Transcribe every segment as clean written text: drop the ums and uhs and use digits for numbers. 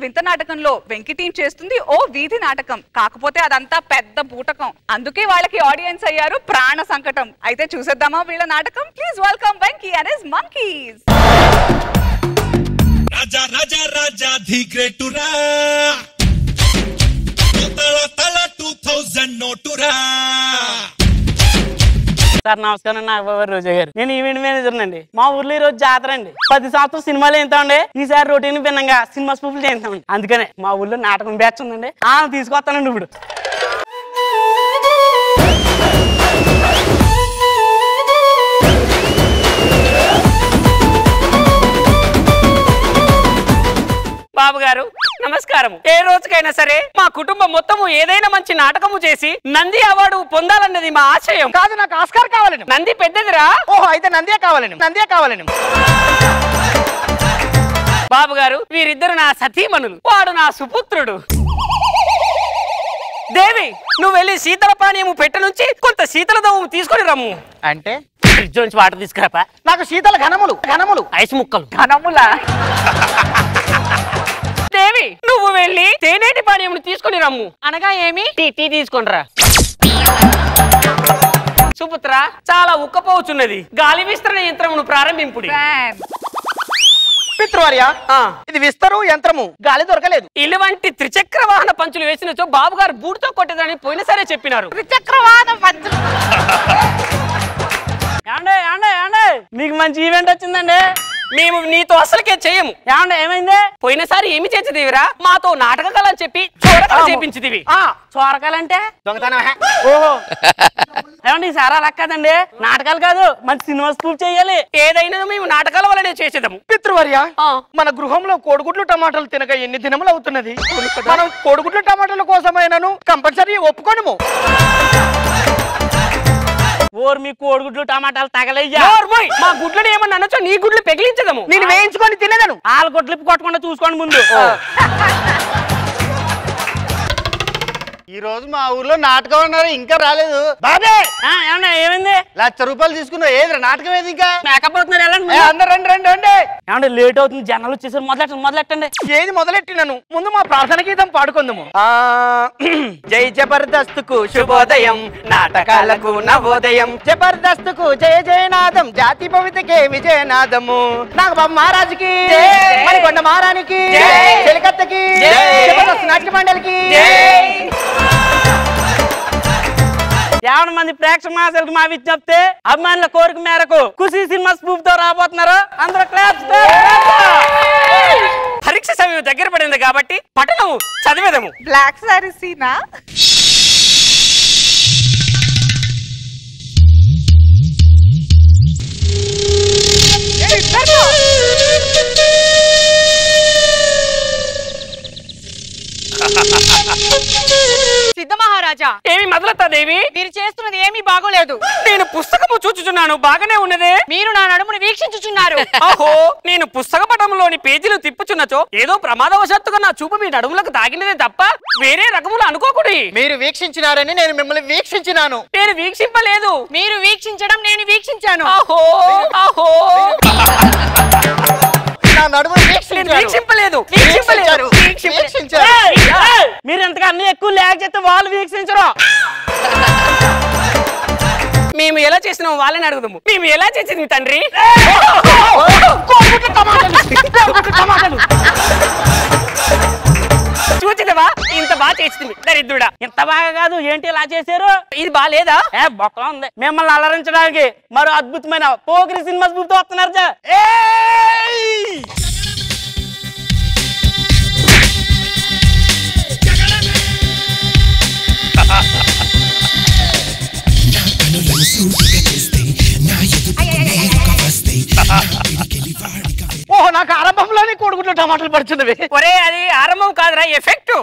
వింత నాటకంలో వెంకి టీం చేస్తుంది ఓ వీధి నాటకం. కాకపోతే అదంతా పెద్ద బూటకం. అందుకే వాళ్ళకి ఆడియన్స్ అయ్యారు ప్రాణ సంకటం. అయితే చూసేద్దామా వీళ్ళ నాటకం? Please welcome Venki and his monkeys. Raja Raja Raja the గ్రేటురా తల తల 2000 నోటురా. సార్ నమస్కారం, నాగబాబు రోజా గారు. నేను ఈవెంట్ మేనేజర్ అండి. మా ఊర్లో ఈ రోజు జాతర అండి. 10 సంవత్సరం సినిమాలు వేస్తామండి. ఈసారి రొటీన్ భిన్నంగా సినిమా స్పూఫ్లు చేస్తామండి. అందుకనే మా ఊర్లో నాటకం బ్యాచ్ ఉందండి. తీసుకొస్తానండి ఇప్పుడు. బాబు గారు నమస్కారం. ఏ రోజుకైనా సరే మా కుటుంబం మొత్తము ఏదైనా మంచి నాటకము చేసి నంది అవార్డు పొందాలన్నది మా ఆశయం. కాదు, నాకు ఆస్కార్ కావాలని. నంది పెద్దదిరా. ఓహో, అయితే నందే కావాలని. బాబు గారు వీరిద్దరు నా సతీమణులు, వాడు నా సుపుత్రుడు. దేవి, నువ్వు వెళ్ళి శీతల పానీయము పెట్ట నుంచి కొంత శీతల దవ్వు తీసుకొని రమ్ము. అంటే ఫ్రిడ్జ్ నుంచి వాటర్ తీసుకురాపా. నాకు శీతల ఘనములు ఐస్ ముక్కలు. ఘనములా? దేవి, నువ్వు వెళ్ళి తేనేటి పానీయమును తీసుకొని రమ్ము. అనగా ఏమి? టీ తీసుకొని రా. సుపుత్ర, చాలా ఉక్కపోవచ్చున్నది. గాలి విస్తరణ యంత్రమును ప్రారంభింపుడి. పితృవర్య, ఇది విస్తరు యంత్రము, గాలి దొరకలేదు. ఇటువంటి త్రిచక్ర వాహన పంచులు వేసినచో బాబు గారు బూడితో కొట్టేదని పోయిన సరే చెప్పినారు. త్రిచక్ర వాహన పంచులు మీకు మంచి ఈవెంట్ వచ్చిందండి. మేము నీతో అసలుకే చేయము. ఏమైంది? పోయినసారి ఏమి చేసేదివిరా? మాతో నాటక కళ అని చెప్పి చోరకలు చేపించింది. చోరకాలంటే దొంగతనం. ఓహో, ఏమండి సారా లక్కదండి. నాటకాలు కాదు, మంచి సినిమా స్పూఫ్ చేయాలి. ఏదైనా మేము నాటకాల వల్లనే చేసేదాము. పితృవర్య, మన గృహంలో కోడిగుడ్లు టమాటాలు తినక ఎన్ని దినములు అవుతున్నది. మనం కోడిగుడ్లు టమాటాల కోసమైనను కంపల్సరీ ఒప్పుకోను. ఓర్ మీ కోడిగుడ్లు టమాటాలు తగలయ్యా. మా గుడ్లను ఏమన్నా అనొచ్చో నీ గుడ్లు పెగిలించదము. నేను వేయించుకొని తినేదను. వాళ్ళ గుడ్లు కొట్టకుండా చూసుకోండి ముందు. ఈ రోజు మా ఊర్లో నాటకం అన్నారు, ఇంకా రాలేదు. బాబే ఏమైంది? 1,00,000 రూపాయలు తీసుకున్నావు. ఏది నాటకం ఏది? ఇంకా మేకప్ అవుతున్నారు. అందరు రండి. ఏమంటే లేట్ అవుతుంది, జనాలు వచ్చేసారు. మొదలెట్టండి. ఏది మొదలెట్టినను ముందు మా ప్రార్థన గీతం పాడుకుందాము. జై జబర్దస్తుకు శుభోదయం, నాటకాలకు నవోదయం. జబర్దస్తుకు జయ జయనాదం, జాతి భవితకే విజయనాదము. నాగబాబు మహారాజుకి, మణికొండ మహారానికి, చెలికత్తకి, జబర్దస్త్ నాట్య మండలికి. 50 మంది ప్రేక్షక మహాశయులకు మా విజ్ఞప్తి, అభిమానుల కోరిక మేరకు ఖుషీ సినిమా స్పూఫ్ తో రాబోతున్నారు. అందరూ క్లాప్స్. పరీక్ష సమయం దగ్గర పడింది కాబట్టి పఠనం చదివేదము. బ్లాక్ సారీ సీనా? సిద్ధ మహారాజా, ఏమి మొదలతా దేవి? మీరు చేస్తున్నది ఏమీ బాగోలేదు. నేను పుస్తకము చూచుచున్నాను, బాగానే ఉన్నదే. మీరు నా నడుమును వీక్షించుచున్నారు. ఓహో, నేను పుస్తక పటంలోని పేజీలు తిప్పుచున్నచో ఏదో ప్రమాదవశాత్తుగా నా చూపు మీ నడుములకు తాగినదే తప్ప వేరే రకములు అనుకోకుడి. మీరు వీక్షించినారని నేను మిమ్మల్ని వీక్షించినాను. నేను వీక్షింపలేదు. మీరు వీక్షించడం నేను వీక్షించాను. ఆహో, నా నడుమును వీక్షింపలేదు. మీరు ఎంతగా అన్ని ఎక్కువ లేక చేస్తే వాళ్ళు వీక్షించరు. మేము ఎలా చేసినాం వాళ్ళని అడుగుదాము. మేము ఎలా చేసింది తండ్రి? చూచిదవా, ఇంత బాగా చేసింది దరిద్రుడా. ఇంత బాగా కాదు, ఏంటి ఇలా చేశారు? ఇది బాగాలేదా? బొక్కలో ఉంది. మిమ్మల్ని అలరించడానికి మరో అద్భుతమైన పోకిరి సినిమా స్ఫూర్తితో వస్తున్నారు. ఓహో, నాకు ఆరంభంలోనే కోడిగుడ్లు టమాటాలు పడుతున్నవి. ఒరే, అది ఆరంభం కాదురా, ఎఫెక్ట్.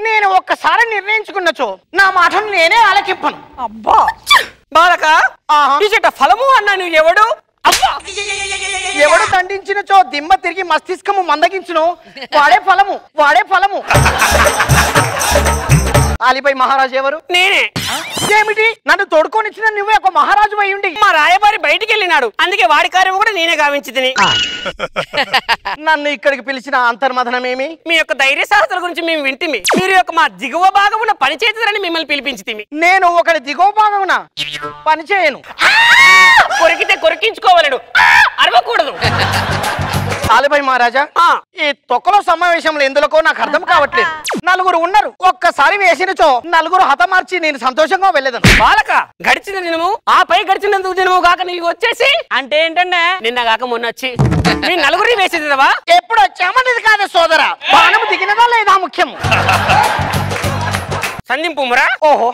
నేను ఒక్కసారి నిర్ణయించుకున్నచో నా మాటను నేనే ఆలకింపను. అబ్బా బాలక, ఇచ్చట ఫలము అన్నాను. ఎవడు ఎవడు దండించినచో దిమ్మ తిరిగి మస్తిష్కము మందగించును, వాడే ఫలము. ఆలిపై మహారాజు ఎవరు? నేనే. ఏమిటి నన్ను తోడుకొనిచ్చిన నువ్వే ఒక మహారాజు అయి ఉండి మా రాయబారి బయటికి వెళ్ళినాడు, అందుకే వాడి కార్యం కూడా నేనే గావించి తిని. నన్ను ఇక్కడికి పిలిచిన అంతర్మథనమేమి? మీ యొక్క ధైర్య సాహసాల గురించి మేము వింటిమి. మీరు యొక్క మా దిగువ భాగమున పని చేతులని మిమ్మల్ని పిలిపించితిమి. నేను ఒకటి దిగువ భాగమున పని చేయను. కొరికితే కొరికించుకోవాలడు, అరవకూడదు. ఆలిపై మహారాజా, ఈ తొక్కలో సమావేశంలో ఎందులకో నాకు అర్థం కావట్లేదు. నలుగురు ఉన్నారు, ఒక్కసారి వేసినచో నలుగురు హతమార్చి నేను సంతోషంగా వెళ్ళేదను. బాలక, గడిచిన దినము ఆ పై గడిచినందుకు దినము కాక నీకు వచ్చేసి అంటే ఏంటంటే నిన్న కాక మొన్న వచ్చి మీ నలుగురిని వేసేదివా? ఎప్పుడు వచ్చామనేది కాదు సోదరా, బాణం దిగినదా లేదా ముఖ్యం. సంధింపుమరా? ఓహో,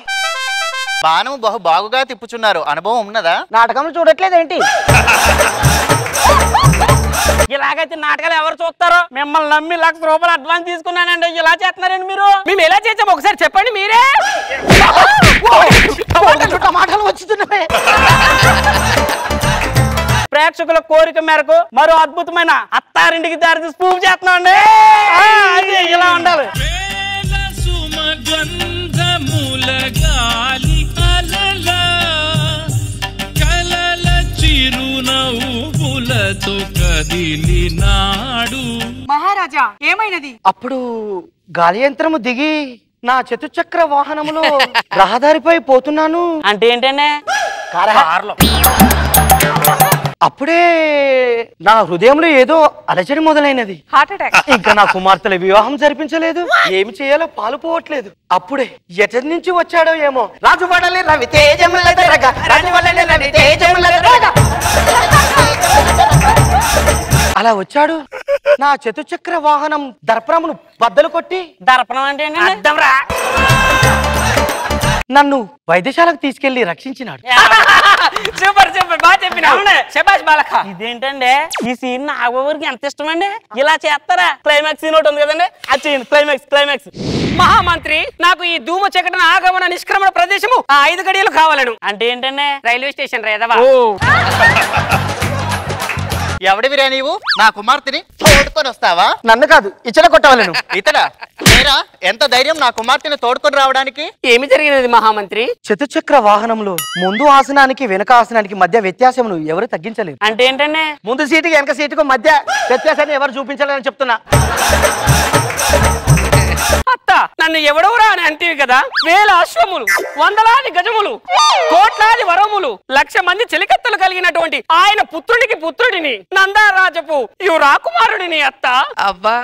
బాణము బహు బాగుగా తిప్పుచున్నారు, అనుభవం ఉన్నదా? నాటకం చూడట్లేదేంటి? ఇలాగైతే నాటకాలు ఎవరు చూస్తారో? మిమ్మల్ని నమ్మి ₹1,00,000 అడ్వాన్స్ తీసుకున్నానండి, ఇలా చేస్తున్నారండి మీరు. మేము ఎలా చేసాము ఒకసారి చెప్పండి మీరే. టమాటాలు వచ్చుతున్నాయి. ప్రేక్షకుల కోరిక మేరకు మరో అద్భుతమైన అత్తారింటికి దారి తీసి ప్రూవ్ చేస్తున్నామండి. ఇలా ఉండాలి. మహారాజా ఏమైనది? అప్పుడు గాలి యంత్రము దిగి నా చతుచక్ర వాహనములో రహదారిపై పోతున్నాను. అంటే ఏంటంటే కార్లో అప్పుడే నా హృదయంలో ఏదో అలజడి మొదలైనది. Heart attack. ఇంకా నా కుమార్తెల వివాహం జరిపించలేదు, ఏమి చేయాలో పాలుపోవట్లేదు. అప్పుడే ఎటటి నుంచి వచ్చాడో ఏమో, రాజు వడలే రవి తేజముల దరగ, రాజు వడలే రవి తేజముల దరగ. అలా వచ్చాడు. నా చతుచక్ర వాహనం దర్పణమును బద్దలు కొట్టి, దర్పణం అంటే అర్థంరా, నన్ను వైద్యశాలకు తీసుకెళ్లి రక్షించినాడు. సూపర్ సూపర్, బాగా చెప్పినా. శబాష్ బాలక. ఇదేంటండి ఈ సీన్ నాగబాబుకి ఎంత ఇష్టమండి, ఇలా చేస్తారా? క్లైమాక్స్ సీన్ ఒకటి ఉంది కదండి, అది చేయండి. క్లైమాక్స్. మహామంత్రి, నాకు ఈ ధూమ చకటన ఆగమన నిష్క్రమణ ప్రదేశము 5 గడియలు కావాలను. అంటే ఏంటండి? Railway station రేదవా. ఎవడివిరా నీవు? నా కుమార్తెని తోడుకొని వస్తావా? నన్ను కాదు, ఇచ్చట కొట్టవాలను. ఇతడా? నేరా? ఎంత ధైర్యం నా కుమార్తెని తోడుకొని రావడానికి? ఏమి జరిగినది మహామంత్రి? చతుచక్ర వాహనంలో ముందు ఆసనానికి వెనక ఆసనానికి మధ్య వ్యత్యాసమును ఎవరు తగ్గించలేరు. అంటే ఏంటండి? ముందు సీటుకి వెనక సీటుకు మధ్య వ్యత్యాసాన్ని ఎవరు చూపించలేరని చెప్తున్నా. అత్త, నన్ను ఎవడెవరా అని అంటివి కదా. 1000 అశ్వములు, 100లాది గజములు, కోట్లాది వరములు, 1,00,000 మంది చెలికత్తలు కలిగినటువంటి ఆయన పుత్రుడిని నందారాజపు ఈ రాకుమారుడిని అత్త. అబ్బా,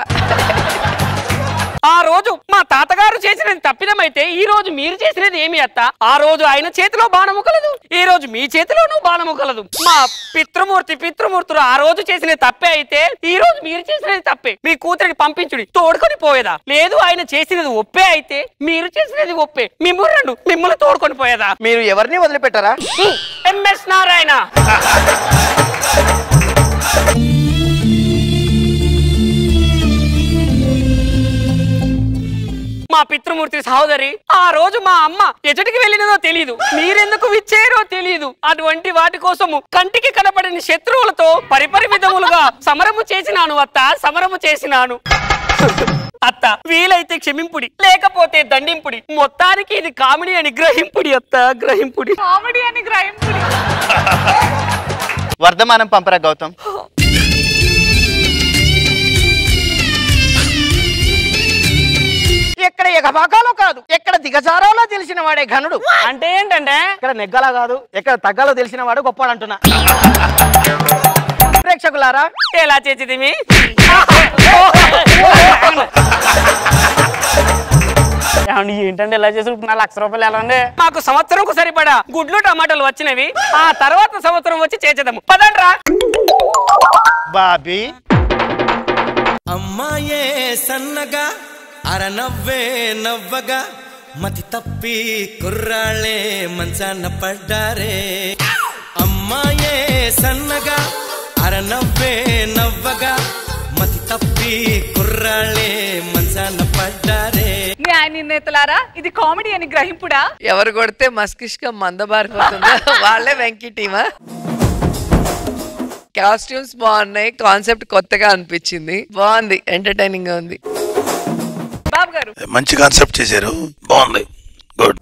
ఆ రోజు మా తాతగారు చేసినది తప్పిదమైతే ఈ రోజు మీరు చేసినది ఏమి అత్త? ఆ రోజు ఆయన చేతిలో బాణము కలదు, ఈ రోజు మీ చేతిలోనూ బాణము కలదు. మా పితృమూర్తులు ఆ రోజు చేసిన తప్పే అయితే ఈ రోజు మీరు చేసినది తప్పే. మీ కూతురిని పంపించుడి, తోడుకొని పోయేదా? లేదు ఆయన చేసినది ఒప్పే అయితే మీరు చేసినది ఒప్పే, మిమ్మల్ని తోడుకొని పోయేదా? మీరు ఎవరిని వదిలిపెట్టారా? MS నారాయణ. మా పితృమూర్తి సహోదరి, ఆ రోజు మా అమ్మ ఎచటికి వెళ్ళినదో తెలియదు, మీరెందుకు విచ్చేరో తెలియదు. అటువంటి వాటి కోసము కంటికి కనపడని శత్రువులతో పరిపరి విధములుగా సమరము చేసినాను అత్త, సమరము చేసినాను. అత్త, వీలైతే క్షమింపుడి, లేకపోతే దండింపుడి. మొత్తానికి ఇది కామెడీ అని గ్రహింపుడి అత్త, గ్రహింపుడి. కామెడీ అని గ్రహింపుడి. వర్ధమానం పంపరా గౌతమ్. ఎక్కడ ఎగబాకాలో కాదు, ఎక్కడ దిగజారాలో తెలిసిన వాడే ఘనుడు. అంటే ఏంటంటే ఇక్కడ నెగ్గలా కాదు, ఎక్కడ తగ్గాలో తెలిసిన వాడు గొప్పవాడు అంటున్నా. ప్రేక్షకులారా, ఎలా చేసేది మీ ఏంటంటే ఎలా చేసి నా ₹1,00,000 ఎలా ఉండే? మాకు సంవత్సరంకు సరిపడా గుడ్లు టమాటాలు వచ్చినవి, ఆ తర్వాత సంవత్సరం వచ్చి చేసేదాము. పదండ్రా బాబీ. అమ్మాయే సన్నగా అరనవ్వే నవ్వగా మతి తప్పి కుర్రాళ్ళే మంచాన పడ్డారే. అమ్మాయే సన్నగా అరనవ్వే నవ్వగా మతి తప్పి కుర్రాళ్ళే మంచాన పడ్డారే. న్యాయ నిర్ణేతలారా, ఇది కామెడీ అని గ్రహింపుడా? ఎవరు కొడితే మస్కిష్గా మందబారిపోతుందో వాళ్ళే వెంకీ టీమా. కాస్ట్యూమ్స్ బాగున్నాయి, కాన్సెప్ట్ కొత్తగా అనిపించింది, బాగుంది, ఎంటర్టైనింగ్ గా ఉంది. బాబు గారు మంచి కాన్సెప్ట్ చేశారు. బాగుంది గుడ్